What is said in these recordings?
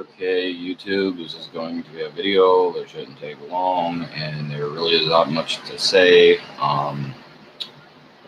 Okay, YouTube, this is going to be a video that shouldn't take long, and there really is not much to say. I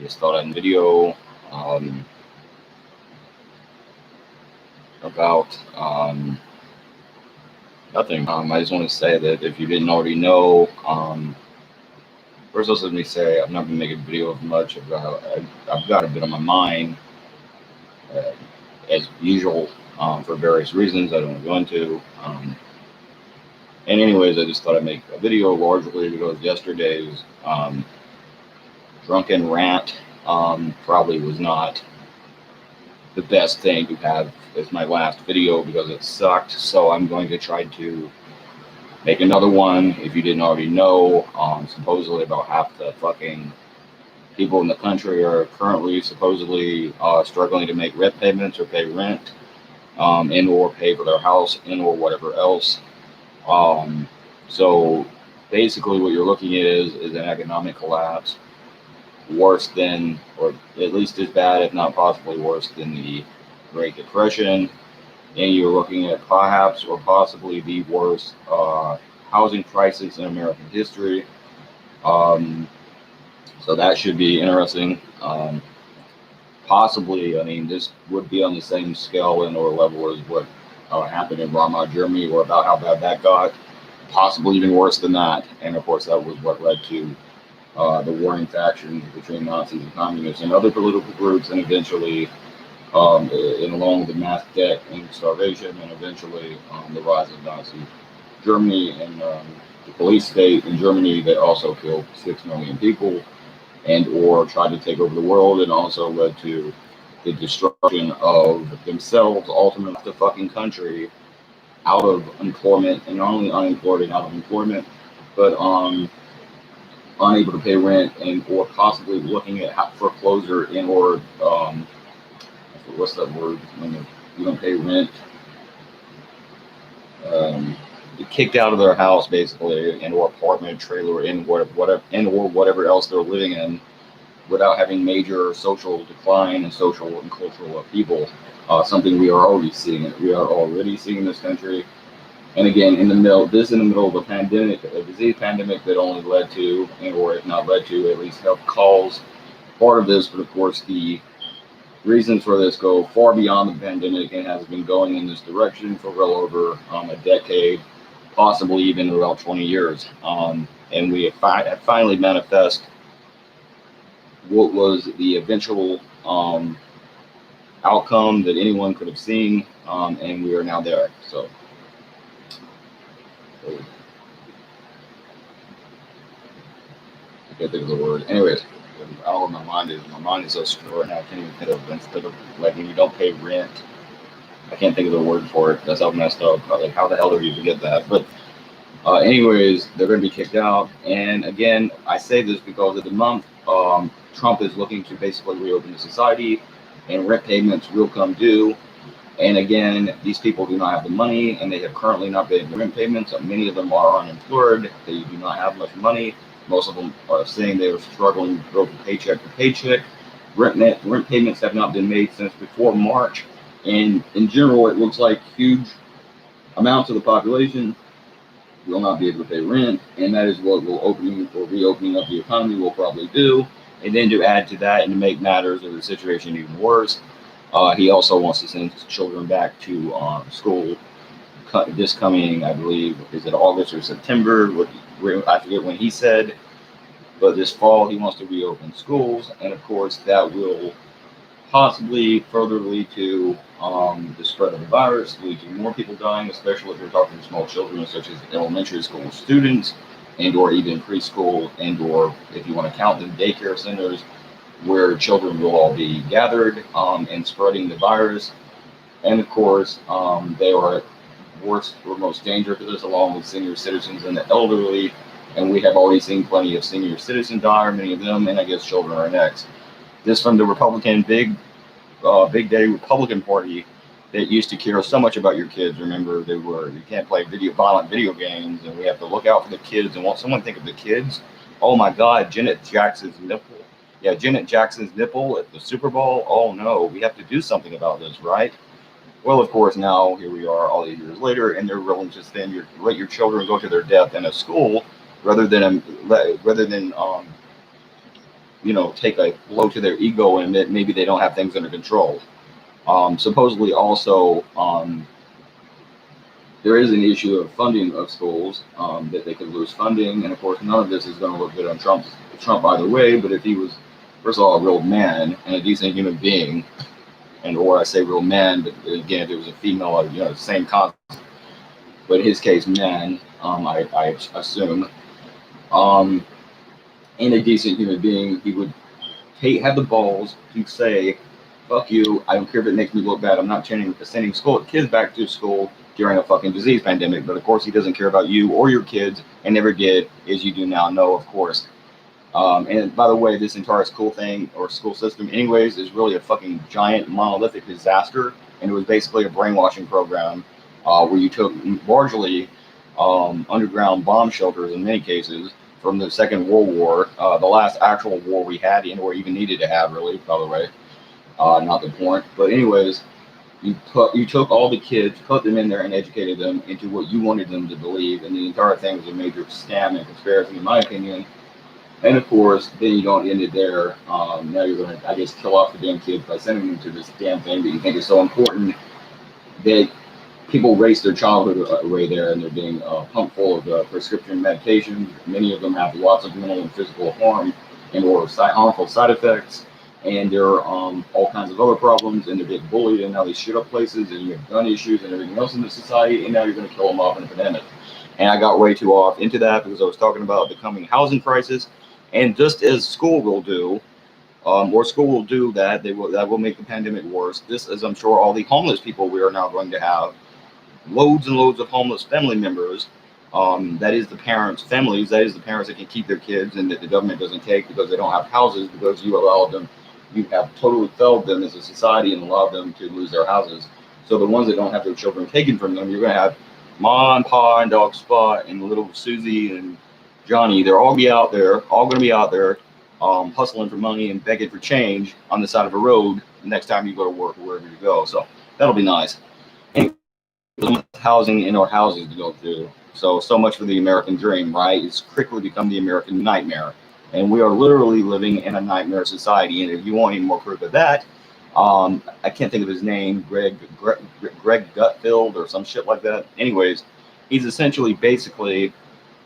just thought I'd video um, about nothing. I just want to say that if you didn't already know, first let me say I've not been making videos much. I've got a bit on my mind, uh, as usual, for various reasons I don't go into. And anyways, I just thought I'd make a video largely because yesterday's drunken rant probably was not the best thing to have as my last video because it sucked. So I'm going to try to make another one. If you didn't already know, supposedly about half the fucking people in the country are currently supposedly struggling to make rent payments or pay rent, and or pay for their house and or whatever else. So basically what you're looking at is an economic collapse worse than, or at least as bad, if not possibly worse than the Great Depression. And you're looking at perhaps or possibly the worst housing crisis in American history. So that should be interesting. Possibly, I mean, this would be on the same scale and or level as what happened in Ramah, Germany, or about how bad that got. Possibly even worse than that. And of course, that was what led to the warring factions between Nazis and communists and other political groups, and eventually, and along with the mass debt and starvation, and eventually the rise of Nazi Germany and the police state in Germany that also killed 6 million people and or tried to take over the world, and also led to the destruction of themselves, ultimately the fucking country out of employment, and not only unemployed and out of employment, but unable to pay rent and or possibly looking at foreclosure in or what's that word when you don't pay rent, kicked out of their house basically, and or apartment, trailer, in whatever and or whatever else they're living in, without having major social decline and social and cultural upheaval. Something we are already seeing. We are already seeing in this country. And again, in the middle of a pandemic, a disease pandemic that only led to, and or if not led to, at least helped cause part of this. But of course, the reasons for this go far beyond the pandemic and has been going in this direction for well over a decade, possibly even about 20 years. And we have finally manifest what was the eventual outcome that anyone could have seen, and we are now there. So I can't think of the word. Anyways, I don't know what my mind is. My mind is so screwed right now. I can't even think of, instead of like when you don't pay rent. I can't think of the word for it. That's how messed up. Like, how the hell do you forget that? But anyways, they're going to be kicked out. And again, I say this because of the month Trump is looking to basically reopen the society, and rent payments will come due. And again, these people do not have the money, and they have currently not paid the rent payments. Many of them are unemployed. They do not have much money. Most of them are saying they are struggling to go from paycheck to paycheck. Rent payments have not been made since before March. And in general, it looks like huge amounts of the population will not be able to pay rent, and that is what will opening or reopening of the economy will probably do. And then to add to that and to make matters of the situation even worse, he also wants to send children back to school this coming, I believe, is it August or September? I forget when he said, but this fall he wants to reopen schools, and of course that will possibly further lead to the spread of the virus, lead to more people dying, especially if you're talking to small children, such as elementary school students, and or even preschool, and or if you want to count them, daycare centers, where children will all be gathered and spreading the virus. And of course, they are at worst or most danger to this, along with senior citizens and the elderly. And we have already seen plenty of senior citizens die, many of them, and I guess children are next. This from the Republican big day Republican Party that used to care so much about your kids. Remember, you can't play violent video games, and we have to look out for the kids. And want someone to think of the kids? Oh my God, Janet Jackson's nipple. Yeah, Janet Jackson's nipple at the Super Bowl. Oh no, we have to do something about this, right? Well, of course, now here we are, all these years later, and they're willing to let your children go to their death in a school rather than take a blow to their ego and admit maybe they don't have things under control. Supposedly, also, there is an issue of funding of schools, that they could lose funding, and of course, none of this is going to look good on Trump either way. But if he was, first of all, a real man and a decent human being, and or I say real man, but again, if it was a female, same concept. But in his case, man, I assume, um, and a decent human being, he would have the balls to say, "Fuck you! I don't care if it makes me look bad. I'm not sending kids back to school during a fucking disease pandemic." But of course, he doesn't care about you or your kids, and never did, as you do now know, of course. And by the way, this entire school thing or school system, anyways, is really a fucking giant monolithic disaster. And it was basically a brainwashing program, where you took largely, underground bomb shelters in many cases from the Second World War, the last actual war we had and or even needed to have, really, by the way. Not the point. But anyways, you took all the kids, put them in there, and educated them into what you wanted them to believe, and the entire thing was a major scam and conspiracy, in my opinion. And of course, then you don't end it there. Now you're going to, I guess, kill off the damn kids by sending them to this damn thing that you think is so important that people waste their childhood away there, and they're being pumped full of prescription medications. Many of them have lots of mental and physical harm and or harmful side effects. And there are all kinds of other problems, and they're getting bullied, and now they shoot up places, and you have gun issues and everything else in the society, and now you're going to kill them off in a pandemic. And I got way too off into that because I was talking about the coming housing crisis. And just as school will do, or school will do that, that will make the pandemic worse. This is, I'm sure, all the homeless people we are now going to have, loads and loads of homeless family members. That is the parents' families. That is the parents that can keep their kids and that the government doesn't take because they don't have houses, because you allowed them, you have totally failed them as a society and allowed them to lose their houses. So the ones that don't have their children taken from them, you're going to have Ma and Pa and Dog Spot and little Susie and Johnny. They're all going to be out there, hustling for money and begging for change on the side of a road next time you go to work or wherever you go. So that'll be nice. Anyway, housing in our houses to go through. So much for the American dream, right? It's quickly become the American nightmare. And we are literally living in a nightmare society. And if you want any more proof of that, I can't think of his name, Greg Gutfeld or some shit like that. Anyways, he's essentially basically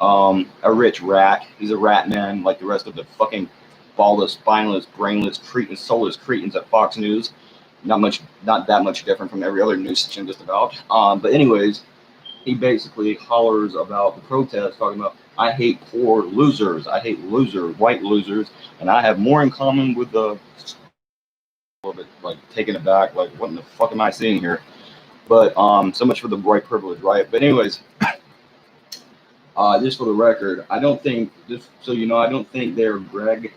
a rich rat. He's a rat man like the rest of the fucking ballless, spineless, brainless, soulless cretins at Fox News. Not that much different from every other news station, just about. But anyways, he basically hollers about the protests, talking about, I hate poor losers, I hate losers, white losers, and I have more in common with the, a little bit like taken aback, like what in the fuck am I seeing here? But so much for the white privilege, right? But anyways, just for the record, I don't think, just so you know, I don't think they're Greg.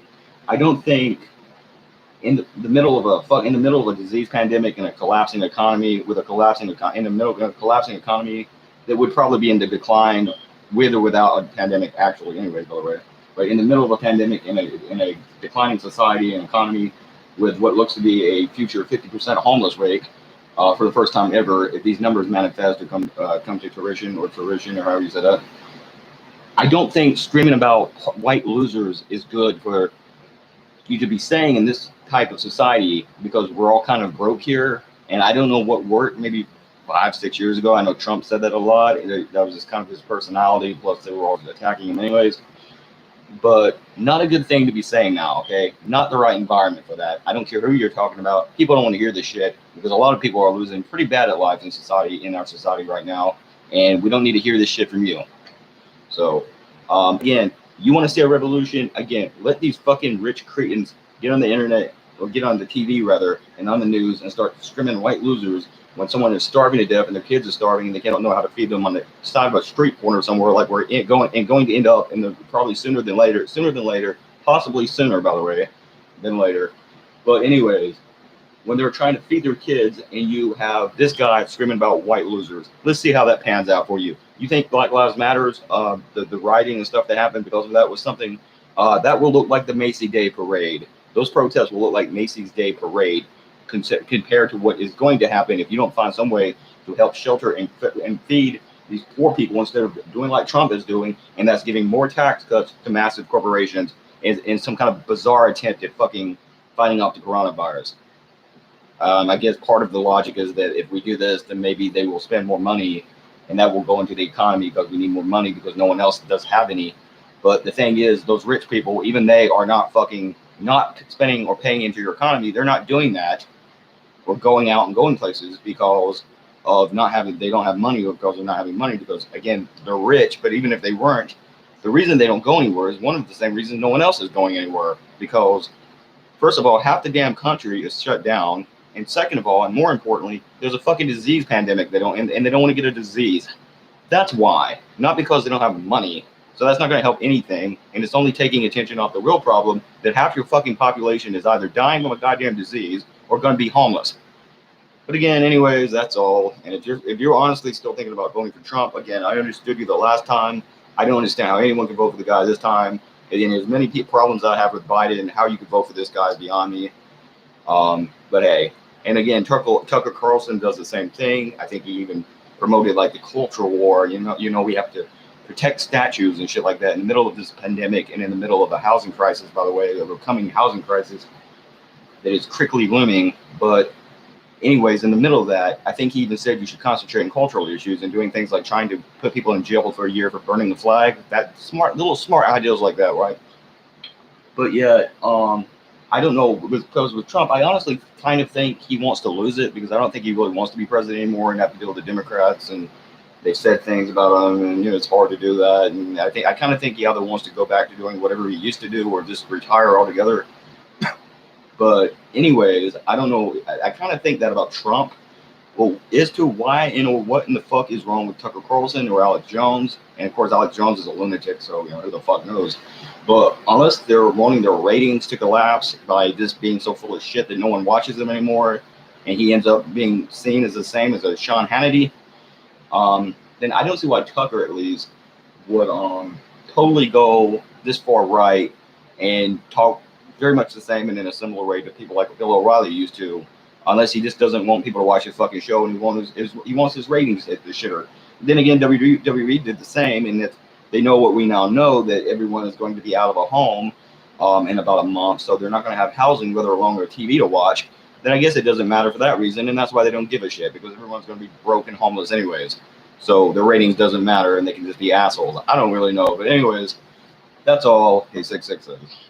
I don't think in the middle of a disease pandemic and a collapsing economy, with a collapsing in the middle of a collapsing economy that would probably be in the decline with or without a pandemic, actually, anyways, by the way. But in the middle of a pandemic, in a declining society and economy, with what looks to be a future 50% homeless rate, for the first time ever, if these numbers manifest or come to fruition, or however you say that, I don't think screaming about white losers is good for you to be saying in this type of society, because we're all kind of broke here. And I don't know what worked maybe 5-6 years ago. I know Trump said that a lot. That was just kind of his personality. Plus, they were all attacking him anyways. But not a good thing to be saying now, okay? Not the right environment for that. I don't care who you're talking about. People don't want to hear this shit because a lot of people are losing pretty bad at life in our society right now. And we don't need to hear this shit from you. So, again, you want to see a revolution? Again, let these fucking rich cretins get on the internet, or get on the TV rather, and on the news, and start screaming white losers when someone is starving to death and their kids are starving and they can't know how to feed them on the side of a street corner somewhere, like we're going to end up in the probably sooner than later, possibly sooner, by the way, than later. But anyways, when they're trying to feed their kids and you have this guy screaming about white losers, let's see how that pans out for you. You think Black Lives Matters, the rioting and stuff that happened because of that was something that will look like the Macy's Day Parade. Those protests will look like Macy's Day Parade. compared to what is going to happen if you don't find some way to help shelter and feed these poor people instead of doing like Trump is doing, and that's giving more tax cuts to massive corporations in some kind of bizarre attempt at fucking fighting off the coronavirus. I guess part of the logic is that if we do this, then maybe they will spend more money, and that will go into the economy because we need more money because no one else does have any. But the thing is, those rich people, even they are not spending or paying into your economy. They're not doing that or going out and going places because of they don't have money, or because they're not having money because, again, they're rich. But even if they weren't, the reason they don't go anywhere is one of the same reasons no one else is going anywhere, because first of all, half the damn country is shut down. And second of all, and more importantly, there's a fucking disease pandemic. And they don't want to get a disease. That's why, not because they don't have money. So that's not going to help anything. And it's only taking attention off the real problem that half your fucking population is either dying of a goddamn disease or going to be homeless. But again, anyways, that's all. And if you're honestly still thinking about voting for Trump, again, I understood you the last time. I don't understand how anyone can vote for the guy this time. And there's many problems I have with Biden, and how you could vote for this guy is beyond me. But hey, and again, Tucker Carlson does the same thing. I think he even promoted like the cultural war. You know, we have to protect statues and shit like that in the middle of this pandemic and in the middle of a housing crisis, by the way, of a coming housing crisis that is quickly looming. But anyways, in the middle of that, I think he even said you should concentrate on cultural issues and doing things like trying to put people in jail for a year for burning the flag. That little smart ideas like that, right? But yeah, I don't know, because with Trump, I honestly kind of think he wants to lose it, because I don't think he really wants to be president anymore and have to deal with the Democrats, and they said things about him, and it's hard to do that. And I kind of think he either wants to go back to doing whatever he used to do or just retire altogether. But anyways, I don't know. I kind of think that about Trump. Well, as to why what in the fuck is wrong with Tucker Carlson or Alex Jones, and of course Alex Jones is a lunatic, so who the fuck knows. But unless they're wanting their ratings to collapse by just being so full of shit that no one watches them anymore, and he ends up being seen as the same as a Sean Hannity, then I don't see why Tucker at least would totally go this far right and talk very much the same and in a similar way to people like Bill O'Reilly used to, unless he just doesn't want people to watch his fucking show and he wants his ratings hit the shitter. Then again, WWE did the same, and that they know what we now know, that everyone is going to be out of a home in about a month, so they're not going to have housing, whether along or TV to watch. Then I guess it doesn't matter for that reason, and that's why they don't give a shit, because everyone's going to be broke and homeless anyways. So the ratings doesn't matter, and they can just be assholes. I don't really know, but anyways, that's all. Hey, 666.